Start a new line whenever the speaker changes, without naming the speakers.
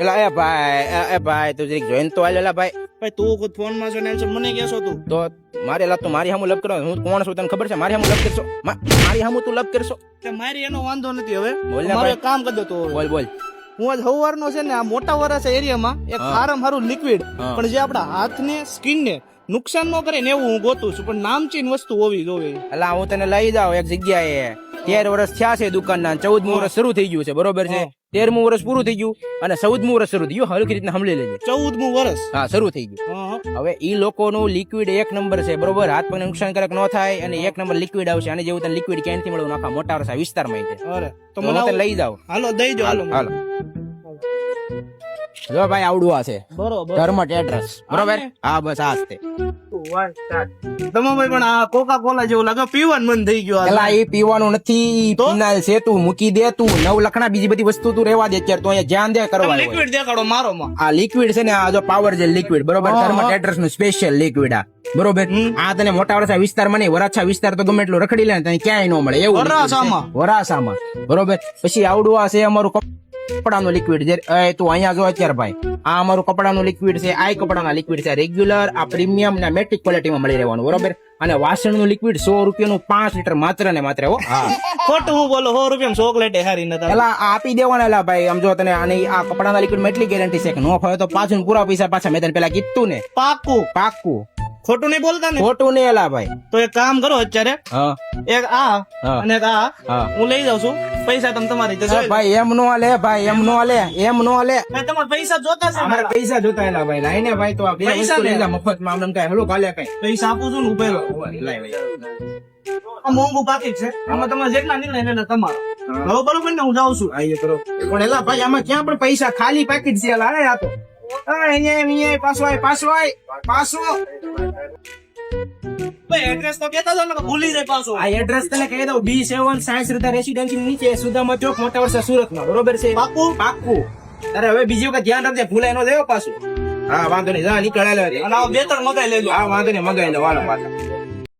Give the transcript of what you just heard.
એલા એ ભાઈ તું જરીક જોઈને તો આલેલા ભાઈ.
ભાઈ તું ખુદ ફોન માં છો ને એમ છે મને કહેશો તું
તો મારે લા તું મારી સામું લપ કરો. હું કોણ છું તને ખબર છે? મારી સામું લપ કરશો? મારી સામું તું લપ કરશો?
કે મારી એનો વાંધો નથી. હવે
બોલ ને
મારું
ભાઈ.
એક કામ કરી દો તું હવે.
બોલ બોલ.
હું આજ હવારનો છે ને આ મોટા વરસ એરિયામાં એક સારું લિક્વિડ
હા.
પણ જે આપણા હાથને સ્કિન ને નુકસાન ન કરે ને એવું હું ગોતું છું, પણ નામચીન વસ્તુ હોવી જોઈએ.
અલા હું તને લઈ જાઉં એક જગ્યાએ. 13 વર્ષ થયા છે દુકાનના, 14મું વર્ષ શરૂ થઈ ગયું છે, બરોબર છે? 13મું વર્ષ પૂરું થઈ ગયું અને 14મું વર્ષ શરૂ થઈ ગયું. હલકી રીતના સાંભળી લેજે.
14મું વર્ષ.
હા, શરૂ થઈ ગયું. હવે ઈ લોકોનું લિક્વિડ એક નંબર છે, બરોબર? હાથ પગને નુકસાનકારક ન થાય અને એક નંબર લિક્વિડ આવશે. અને જેવું તને લિક્વિડ ક્યાંથી મળવું આખા મોટા વર્ષા વિસ્તારમાં છે.
અરે
તો મને તને લઈ જાવ.
હાલો દઈ દો. હાલો
હાલો. જો ભાઈ આવડું આ છે
બરોબર.
ધર્મટ એડ્રેસ, બરોબર? હા બસ આ જ તે.
તમે ભાઈ પણ આ કોકા કોલા જેવું લાગે, પીવાનું મન થઈ ગયું.
એલા એ પીવાનું નથી, ફિનાઇલ છે. તું મૂકી દે. તું નવ લખણા બીજી બધી વસ્તુ તું રેવા દે અત્યારે. તું અહીંયા ધ્યાન દે કરવા.
લિક્વિડ દેખાડો મારો માં.
આ લિક્વિડ છે ને, આ જો પાવર જેલ લિક્વિડ, બરોબર? થર્મલ એડ્રેસ નું સ્પેશિયલ લિક્વિડ આ, બરોબર? આ તને મોટા વરાછા વિસ્તારમાં નહીં, વરાછા વિસ્તાર તો ગમે એટલું રખડી લે ને તને ક્યાંય ન મળે એવું. વરાછામાં, બરોબર? પછી આવડું આ છે અમારું કપડાનું લિક્વિડ. જે તું અહીંયા જો અત્યારે ભાઈ, આ અમારું કપડાનું લિક્વિડ છે. આ કપડાના લિક્વિડ છે રેગ્યુલર, આ પ્રીમિયમ ને મેટ્રિક ક્વોલિટીમાં મળી રહેવાનું, બરોબર? અને વાસણનું લિક્વિડ 100 રૂપિયાનું 5 લીટર માત્ર ને માત્ર. હો હા,
ખોટું હું બોલો. 100 રૂપિયા ચોકલેટ હારી નથી.
એલા આપી દેવાના. એલા ભાઈ આમ જો તને આની આ કપડાના લિક્વિડમાં એટલી ગેરંટી છે કે નો ફાવે તો પાછું પૂરા પૈસા પાછા. મેં તને પેલા કીધું ને,
પાકું.
પાક્કું.
ખોટું નહીં બોલતા ને?
ખોટું નહીં એલા ભાઈ.
તો એક કામ કરો અત્યારે,
હા
એક આ અને એક આ
હા.
હું લઈ જાઉં છું. પૈસા તમે તમારી રીતે જોઈ લો.
ભાઈ એમ નો હાલે, ભાઈ એમ નો હાલે, એમ નો હાલે.
ભાઈ તમારે પૈસા જોતા છે
અમારે
મારા.
પૈસા જોતા એલા ભાઈ. લાઈને ભાઈ તો આ બે
પૈસા
વસ્તુ
ને.
લઈ જા મફતમાં. આમ કઈ હલો કાલે કઈ
પૈસા આપું છું ને ઉભેલો.
લાય ભાઈ.
આ મોંઘું પાકીટ છે, આમાં તમારે જેટલા નિર્ણય લેના તમારો. હવે બરોબર ને, હું જાઉં છું.
આઈએ કરો. પણ એલા ભાઈ આમાં ક્યાં પણ પૈસા, ખાલી પેકેટ છે એલા. આ તો અહીંયા પાછો આય, પાછો આય, પાછો.
ભાઈ એડ્રેસ તો કહેતા હતા ને કે ભૂલી જાય પાછું.
આ એડ્રેસ તને કહી દઉં, B7 સાયન્સ રેસિડેન્સી નીચે સુદામા ચોક, મોટા વર્ષા, સુરતમાં, બરોબર છે?
પાકું?
પાક્કું. અરે હવે બીજી વખત ધ્યાન રાખજે, ભૂલાય નો દેવો પાછું. હા વાંધો નહીં, જા નીકળે.
અને આ બે ત્રણ મગાઈ લેજો.
હા વાંધો નહીં, મગાઈ લો. હાલો પાછા.